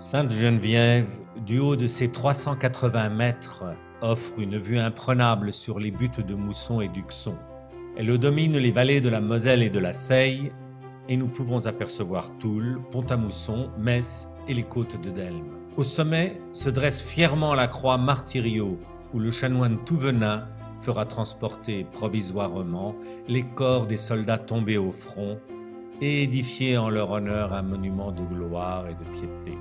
Sainte-Geneviève, du haut de ses 380 mètres, offre une vue imprenable sur les buttes de Mousson et d'Uxon. Elle domine les vallées de la Moselle et de la Seille, et nous pouvons apercevoir Toul, Pont-à-Mousson, Metz et les côtes de Delme. Au sommet se dresse fièrement la croix Martyrio, où le chanoine Touvenin fera transporter provisoirement les corps des soldats tombés au front et édifier en leur honneur un monument de gloire et de piété.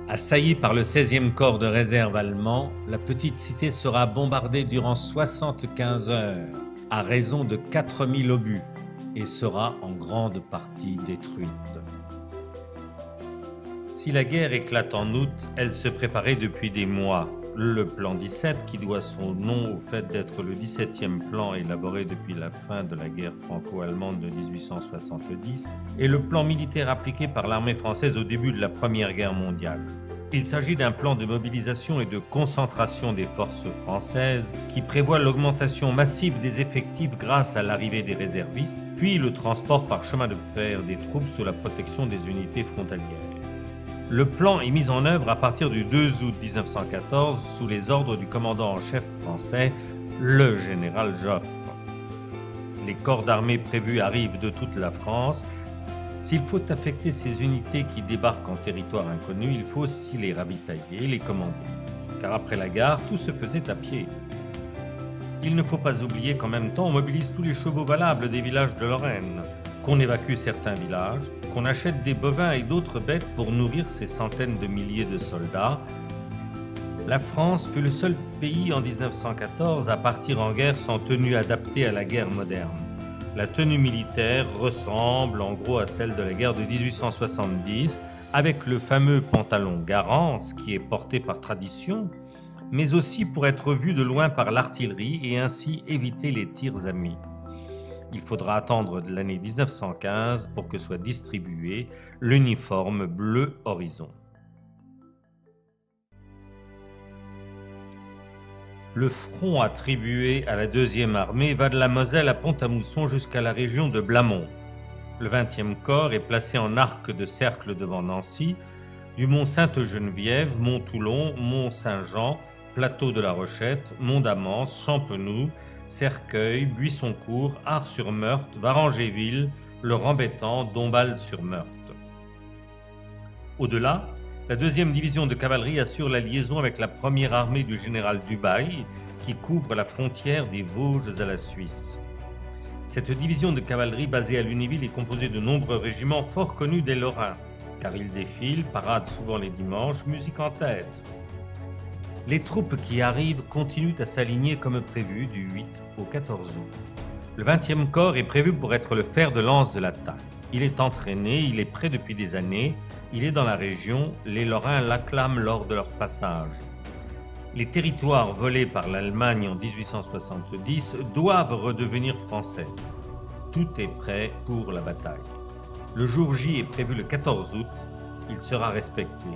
Assaillie par le 16e corps de réserve allemand, la petite cité sera bombardée durant 75 heures, à raison de 4000 obus, et sera en grande partie détruite. Si la guerre éclate en août, elle se préparait depuis des mois. Le plan 17, qui doit son nom au fait d'être le 17e plan élaboré depuis la fin de la guerre franco-allemande de 1870, est le plan militaire appliqué par l'armée française au début de la Première Guerre mondiale. Il s'agit d'un plan de mobilisation et de concentration des forces françaises qui prévoit l'augmentation massive des effectifs grâce à l'arrivée des réservistes, puis le transport par chemin de fer des troupes sous la protection des unités frontalières. Le plan est mis en œuvre à partir du 2 août 1914 sous les ordres du commandant en chef français, le général Joffre. Les corps d'armée prévus arrivent de toute la France. S'il faut affecter ces unités qui débarquent en territoire inconnu, il faut aussi les ravitailler et les commander. Car après la gare, tout se faisait à pied. Il ne faut pas oublier qu'en même temps, on mobilise tous les chevaux valables des villages de Lorraine, qu'on évacue certains villages, qu'on achète des bovins et d'autres bêtes pour nourrir ces centaines de milliers de soldats. La France fut le seul pays en 1914 à partir en guerre sans tenue adaptée à la guerre moderne. La tenue militaire ressemble en gros à celle de la guerre de 1870, avec le fameux pantalon Garance qui est porté par tradition, mais aussi pour être vu de loin par l'artillerie et ainsi éviter les tirs amis. Il faudra attendre l'année 1915 pour que soit distribué l'uniforme bleu horizon. Le front attribué à la 2e armée va de la Moselle à Pont-à-Mousson jusqu'à la région de Blamont. Le 20e corps est placé en arc de cercle devant Nancy, du mont Sainte-Geneviève, mont Toulon, mont Saint-Jean, plateau de la Rochette, mont d'Amance, Champenoux, Cercueil, Buissoncourt, Ars-sur-Meurthe, Varangéville, le Rambétan, Dombasle-sur-Meurthe. Au-delà, la 2e division de cavalerie assure la liaison avec la 1re armée du général Dubail, qui couvre la frontière des Vosges à la Suisse. Cette division de cavalerie basée à Lunéville est composée de nombreux régiments fort connus des Lorrains, car ils défilent, paradent souvent les dimanches, musique en tête. Les troupes qui arrivent continuent à s'aligner comme prévu du 8 au 14 août. Le 20e corps est prévu pour être le fer de lance de l'attaque. Il est entraîné, il est prêt depuis des années, il est dans la région, les Lorrains l'acclament lors de leur passage. Les territoires volés par l'Allemagne en 1870 doivent redevenir français. Tout est prêt pour la bataille. Le jour J est prévu le 14 août, il sera respecté.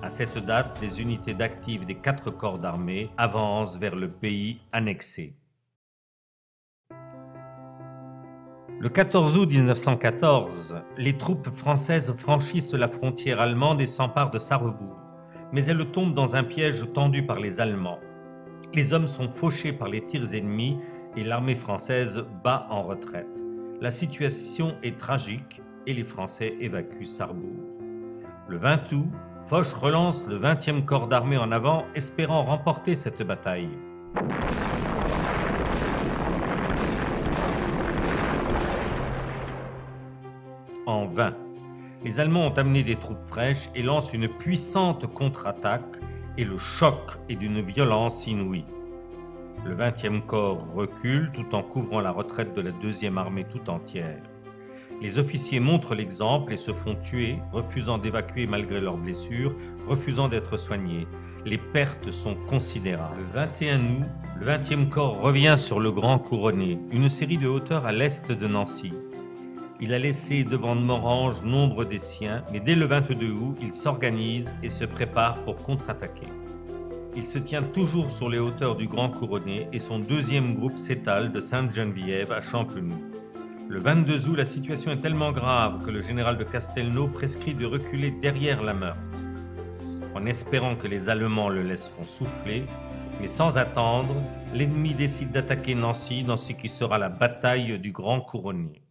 À cette date, les unités d'actifs des 4 corps d'armée avancent vers le pays annexé. Le 14 août 1914, les troupes françaises franchissent la frontière allemande et s'emparent de Sarrebourg, mais elles tombent dans un piège tendu par les Allemands. Les hommes sont fauchés par les tirs ennemis et l'armée française bat en retraite. La situation est tragique et les Français évacuent Sarrebourg. Le 20 août, Foch relance le 20e corps d'armée en avant, espérant remporter cette bataille. En vain. Les Allemands ont amené des troupes fraîches et lancent une puissante contre-attaque, et le choc est d'une violence inouïe. Le 20e corps recule tout en couvrant la retraite de la 2e armée tout entière. Les officiers montrent l'exemple et se font tuer, refusant d'évacuer malgré leurs blessures, refusant d'être soignés. Les pertes sont considérables. Le 21 août, le 20e corps revient sur le Grand Couronné, une série de hauteurs à l'est de Nancy. Il a laissé devant Morhange nombre des siens, mais dès le 22 août, il s'organise et se prépare pour contre-attaquer. Il se tient toujours sur les hauteurs du Grand Couronné et son 2e groupe s'étale de Sainte-Geneviève à Champenoux. Le 22 août, la situation est tellement grave que le général de Castelnau prescrit de reculer derrière la Meurthe. en espérant que les Allemands le laisseront souffler, mais sans attendre, l'ennemi décide d'attaquer Nancy dans ce qui sera la bataille du Grand Couronnier.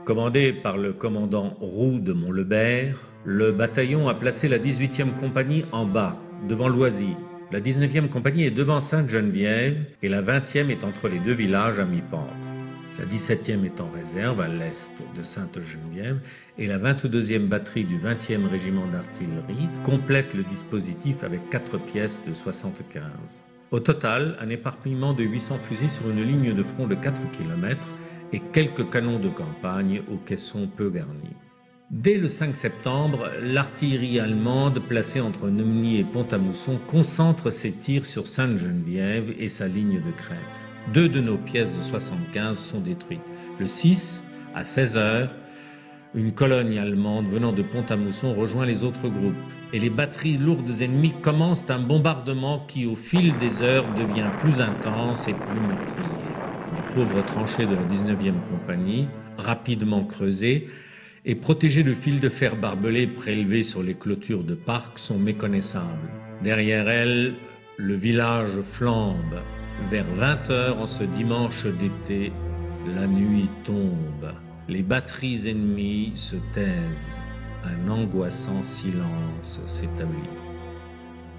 Commandé par le commandant Roux de Montlebert, le bataillon a placé la 18e compagnie en bas, devant Loisy. La 19e compagnie est devant Sainte-Geneviève et la 20e est entre les deux villages à mi-pente. La 17e est en réserve à l'est de Sainte-Geneviève et la 22e batterie du 20e régiment d'artillerie complète le dispositif avec 4 pièces de 75. Au total, un éparpillement de 800 fusils sur une ligne de front de 4 km et quelques canons de campagne aux caissons peu garnis. Dès le 5 septembre, l'artillerie allemande placée entre Neugny et Pont-à-Mousson concentre ses tirs sur Sainte-Geneviève et sa ligne de crête. 2 de nos pièces de 75 sont détruites. Le 6, à 16 heures, une colonne allemande venant de Pont-à-Mousson rejoint les autres groupes. Et les batteries lourdes ennemies commencent un bombardement qui, au fil des heures, devient plus intense et plus meurtrier. Les pauvres tranchées de la 19e compagnie, rapidement creusées, et protégées de fils de fer barbelés prélevés sur les clôtures de parcs, sont méconnaissables. Derrière elles, le village flambe. Vers 20 heures en ce dimanche d'été, la nuit tombe. Les batteries ennemies se taisent. Un angoissant silence s'établit.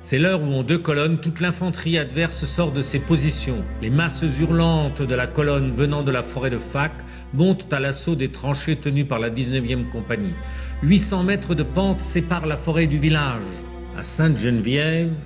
C'est l'heure où en 2 colonnes, toute l'infanterie adverse sort de ses positions. Les masses hurlantes de la colonne venant de la forêt de Fac montent à l'assaut des tranchées tenues par la 19e compagnie. 800 mètres de pente séparent la forêt du village. À Sainte-Geneviève,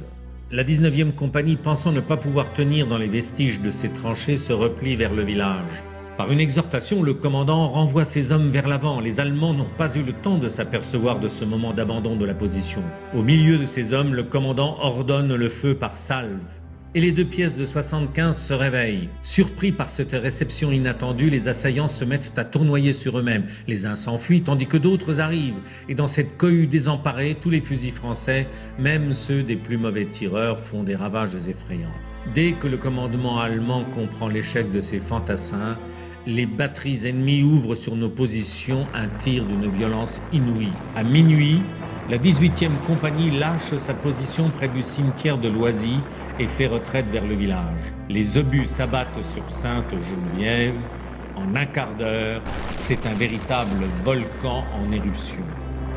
la 19e compagnie, pensant ne pas pouvoir tenir dans les vestiges de ses tranchées, se replie vers le village. Par une exhortation, le commandant renvoie ses hommes vers l'avant. Les Allemands n'ont pas eu le temps de s'apercevoir de ce moment d'abandon de la position. Au milieu de ses hommes, le commandant ordonne le feu par salve. Et les 2 pièces de 75 se réveillent. Surpris par cette réception inattendue, les assaillants se mettent à tournoyer sur eux-mêmes. Les uns s'enfuient tandis que d'autres arrivent. Et dans cette cohue désemparée, tous les fusils français, même ceux des plus mauvais tireurs, font des ravages effrayants. Dès que le commandement allemand comprend l'échec de ses fantassins, les batteries ennemies ouvrent sur nos positions un tir d'une violence inouïe. À minuit, la 18e compagnie lâche sa position près du cimetière de Loisy et fait retraite vers le village. Les obus s'abattent sur Sainte-Geneviève. En un quart d'heure, c'est un véritable volcan en éruption.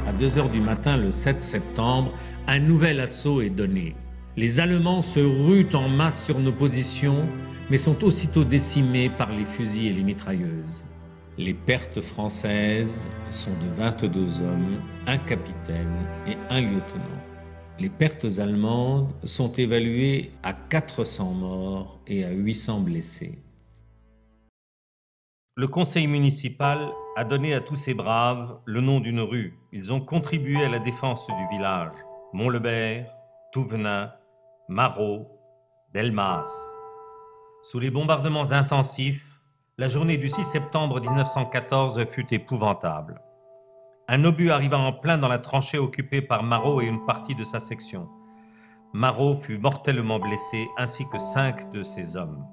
À 2 heures du matin, le 7 septembre, un nouvel assaut est donné. Les Allemands se ruent en masse sur nos positions, mais sont aussitôt décimés par les fusils et les mitrailleuses. Les pertes françaises sont de 22 hommes, un capitaine et un lieutenant. Les pertes allemandes sont évaluées à 400 morts et à 800 blessés. Le conseil municipal a donné à tous ces braves le nom d'une rue. Ils ont contribué à la défense du village. Montlebert, Thouvenin, Marot, Delmas. Sous les bombardements intensifs, la journée du 6 septembre 1914 fut épouvantable. Un obus arriva en plein dans la tranchée occupée par Marot et une partie de sa section. Marot fut mortellement blessé, ainsi que 5 de ses hommes.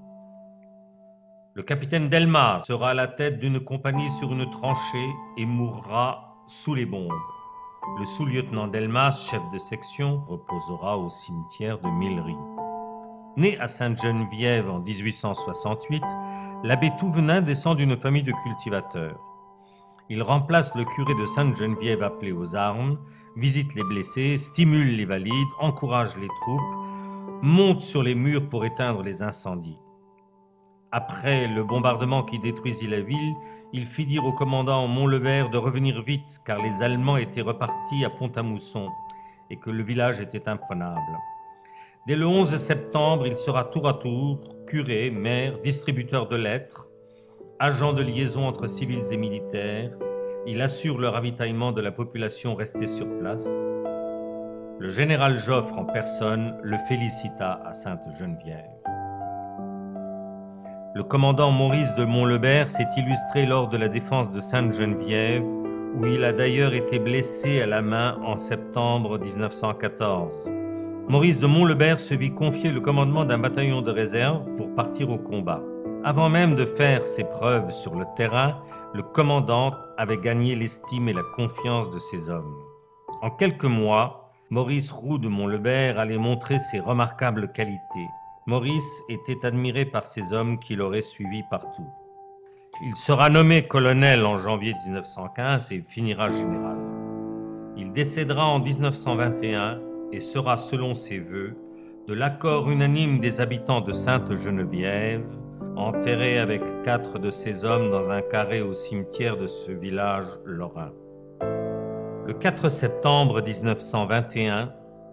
Le capitaine Delmas sera à la tête d'une compagnie sur une tranchée et mourra sous les bombes. Le sous-lieutenant Delmas, chef de section, reposera au cimetière de Millery. Né à Sainte-Geneviève en 1868, l'abbé Thouvenin descend d'une famille de cultivateurs. Il remplace le curé de Sainte-Geneviève appelé aux armes, visite les blessés, stimule les valides, encourage les troupes, monte sur les murs pour éteindre les incendies. Après le bombardement qui détruisit la ville, il fit dire au commandant Montlebert de revenir vite car les Allemands étaient repartis à Pont-à-Mousson et que le village était imprenable. Dès le 11 septembre, il sera tour à tour curé, maire, distributeur de lettres, agent de liaison entre civils et militaires. Il assure le ravitaillement de la population restée sur place. Le général Joffre en personne le félicita à Sainte-Geneviève. Le commandant Maurice de Montlebert s'est illustré lors de la défense de Sainte-Geneviève, où il a d'ailleurs été blessé à la main en septembre 1914. Maurice de Montlebert se vit confier le commandement d'un bataillon de réserve pour partir au combat. Avant même de faire ses preuves sur le terrain, le commandant avait gagné l'estime et la confiance de ses hommes. En quelques mois, Maurice Roux de Montlebert allait montrer ses remarquables qualités. Maurice était admiré par ses hommes qui l'auraient suivi partout. Il sera nommé colonel en janvier 1915 et finira général. Il décédera en 1921 et sera, selon ses vœux, de l'accord unanime des habitants de Sainte-Geneviève, enterré avec 4 de ses hommes dans un carré au cimetière de ce village lorrain. Le 4 septembre 1921,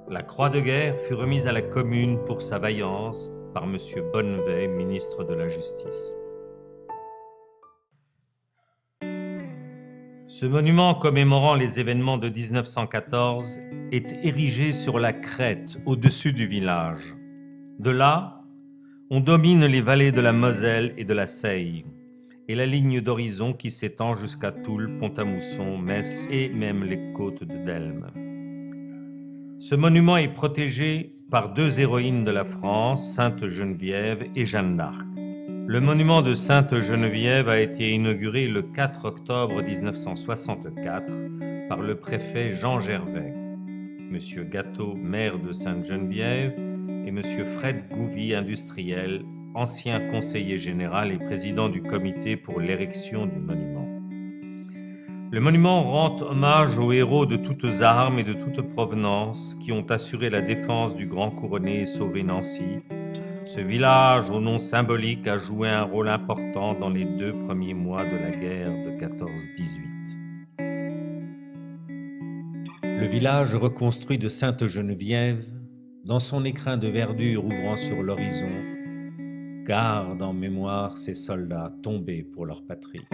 la Croix de guerre fut remise à la commune pour sa vaillance par M. Bonnevet, ministre de la Justice. Ce monument commémorant les événements de 1914 est érigé sur la crête au-dessus du village. De là, on domine les vallées de la Moselle et de la Seille et la ligne d'horizon qui s'étend jusqu'à Toul, Pont-à-Mousson, Metz et même les côtes de Delme. Ce monument est protégé par 2 héroïnes de la France, Sainte-Geneviève et Jeanne d'Arc. Le monument de Sainte-Geneviève a été inauguré le 4 octobre 1964 par le préfet Jean Gervais, M. Gâteau, maire de Sainte-Geneviève, et M. Fred Gouvy, industriel, ancien conseiller général et président du comité pour l'érection du monument. Le monument rend hommage aux héros de toutes armes et de toute provenance qui ont assuré la défense du Grand Couronné et sauvé Nancy. Ce village, au nom symbolique, a joué un rôle important dans les 2 premiers mois de la guerre de 14-18. Le village reconstruit de Sainte-Geneviève, dans son écrin de verdure ouvrant sur l'horizon, garde en mémoire ces soldats tombés pour leur patrie.